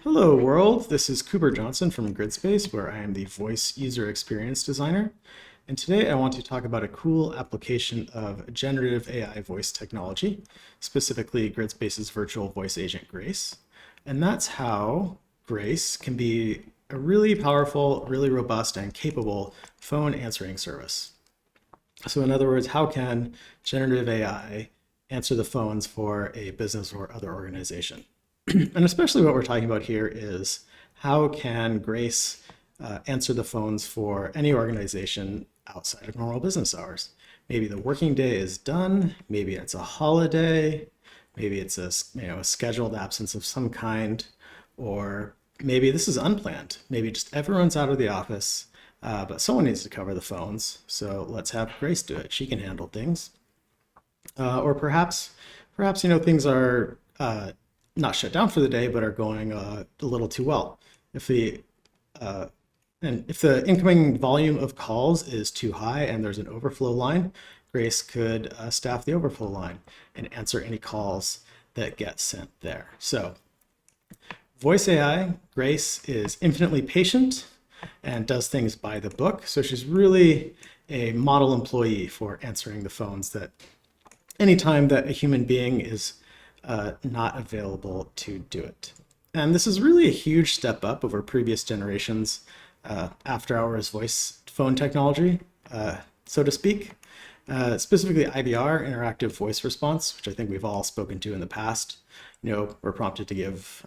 Hello world, this is Cooper Johnson from GridSpace, where I am the voice user experience designer. And today I want to talk about a cool application of generative AI voice technology, specifically GridSpace's virtual voice agent Grace. And that's how Grace can be a really powerful, really robust, and capable phone answering service. So in other words, how can generative AI answer the phones for a business or other organization? And especially what we're talking about here is how can Grace answer the phones for any organization outside of normal business hours? Maybe the working day is done, maybe it's a holiday, maybe it's a scheduled absence of some kind, or maybe this is unplanned. Maybe just everyone's out of the office, but someone needs to cover the phones. So let's have Grace do it. She can handle things. Or perhaps things are not shut down for the day, but are going a little too well. If the incoming volume of calls is too high and there's an overflow line, Grace could staff the overflow line and answer any calls that get sent there. So voice AI, Grace is infinitely patient and does things by the book. So she's really a model employee for answering the phones that anytime that a human being is not available to do it. And this is really a huge step up over previous generations after hours voice phone technology, so to speak. Specifically IVR, interactive voice response, which I think we've all spoken to in the past. We're prompted to give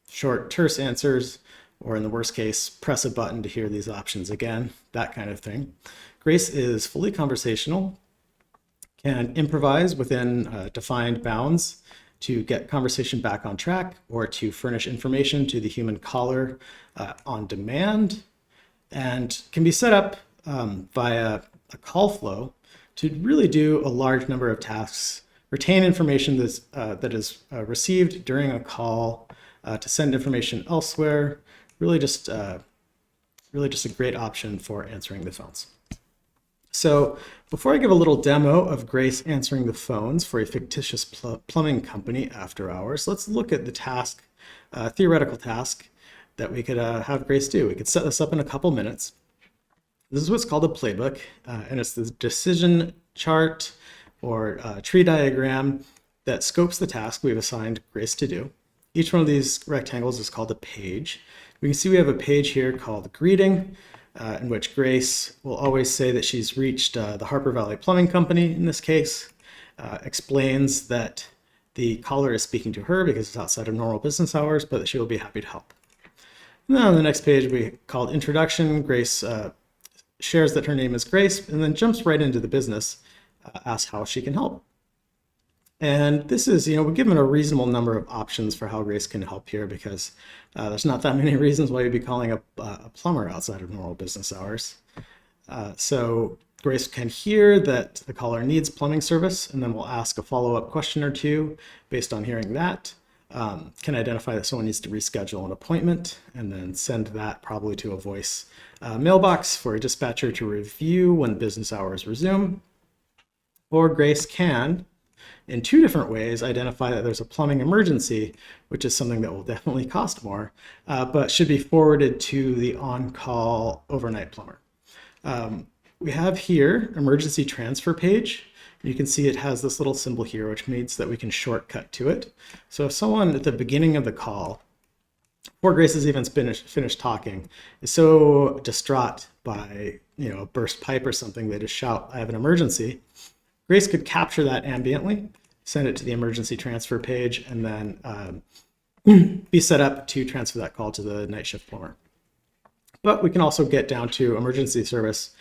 short, terse answers, or in the worst case, press a button to hear these options again, that kind of thing. Grace is fully conversational, can improvise within defined bounds to get conversation back on track or to furnish information to the human caller on demand, and can be set up via a call flow to really do a large number of tasks, retain information that is received during a call, to send information elsewhere. Really just a great option for answering the phones. So before I give a little demo of Grace answering the phones for a fictitious plumbing company after hours, let's look at the task, theoretical task that we could have Grace do. We could set this up in a couple minutes. This is what's called a playbook, and it's the decision chart or tree diagram that scopes the task we've assigned Grace to do. Each one of these rectangles is called a page. We can see we have a page here called greeting, in which Grace will always say that she's reached the Harper Valley Plumbing Company in this case, explains that the caller is speaking to her because it's outside of normal business hours, but that she will be happy to help. And then on the next page, we called introduction. Grace shares that her name is Grace and then jumps right into the business, asks how she can help. And this is, we're given a reasonable number of options for how Grace can help here because there's not that many reasons why you'd be calling a plumber outside of normal business hours. So Grace can hear that the caller needs plumbing service, and then we'll ask a follow-up question or two based on hearing that. Can identify that someone needs to reschedule an appointment, and then send that probably to a voice mailbox for a dispatcher to review when business hours resume. Or Grace can, in two different ways, identify that there's a plumbing emergency, which is something that will definitely cost more, but should be forwarded to the on-call overnight plumber. We have here emergency transfer page. You can see it has this little symbol here, which means that we can shortcut to it. So if someone at the beginning of the call, before Grace has even finished talking, is so distraught by a burst pipe or something, they just shout, "I have an emergency." Grace could capture that ambiently, send it to the emergency transfer page, and then be set up to transfer that call to the night shift plumber. But we can also get down to emergency service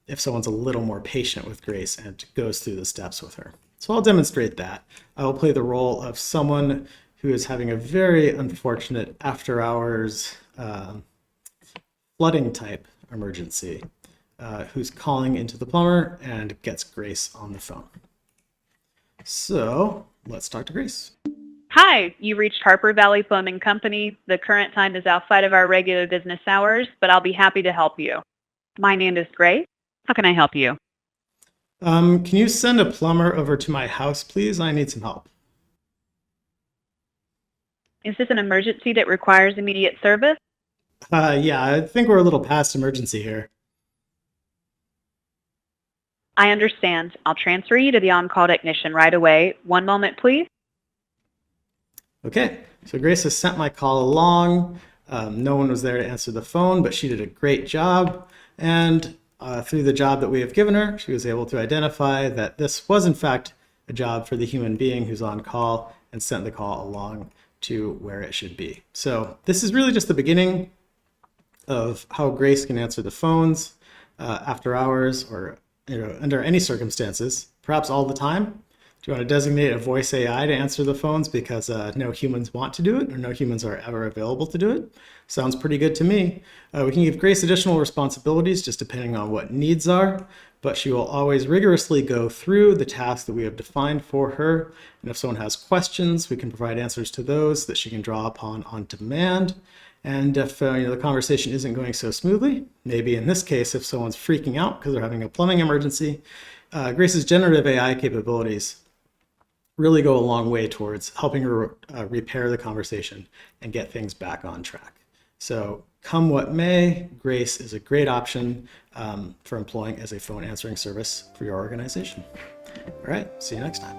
if someone's a little more patient with Grace and goes through the steps with her. So I'll demonstrate that. I will play the role of someone who is having a very unfortunate after hours flooding type emergency. Who's calling into the plumber and gets Grace on the phone. So let's talk to Grace. Hi, you reached Harper Valley Plumbing Company. The current time is outside of our regular business hours, but I'll be happy to help you. My name is Grace. How can I help you? Can you send a plumber over to my house, please? I need some help. Is this an emergency that requires immediate service? Yeah, I think we're a little past emergency here. I understand. I'll transfer you to the on-call technician right away. One moment, please. Okay, so Grace has sent my call along. No one was there to answer the phone, but she did a great job. And through the job that we have given her, she was able to identify that this was in fact a job for the human being who's on call and sent the call along to where it should be. So this is really just the beginning of how Grace can answer the phones after hours or under any circumstances, perhaps all the time. Do you want to designate a voice AI to answer the phones because no humans want to do it or no humans are ever available to do it? Sounds pretty good to me. We can give Grace additional responsibilities just depending on what needs are, but she will always rigorously go through the tasks that we have defined for her. And if someone has questions, we can provide answers to those that she can draw upon on demand. And if the conversation isn't going so smoothly, maybe in this case, if someone's freaking out because they're having a plumbing emergency, Grace's generative AI capabilities really go a long way towards helping her repair the conversation and get things back on track. So come what may, Grace is a great option for employing as a phone answering service for your organization. All right, see you next time.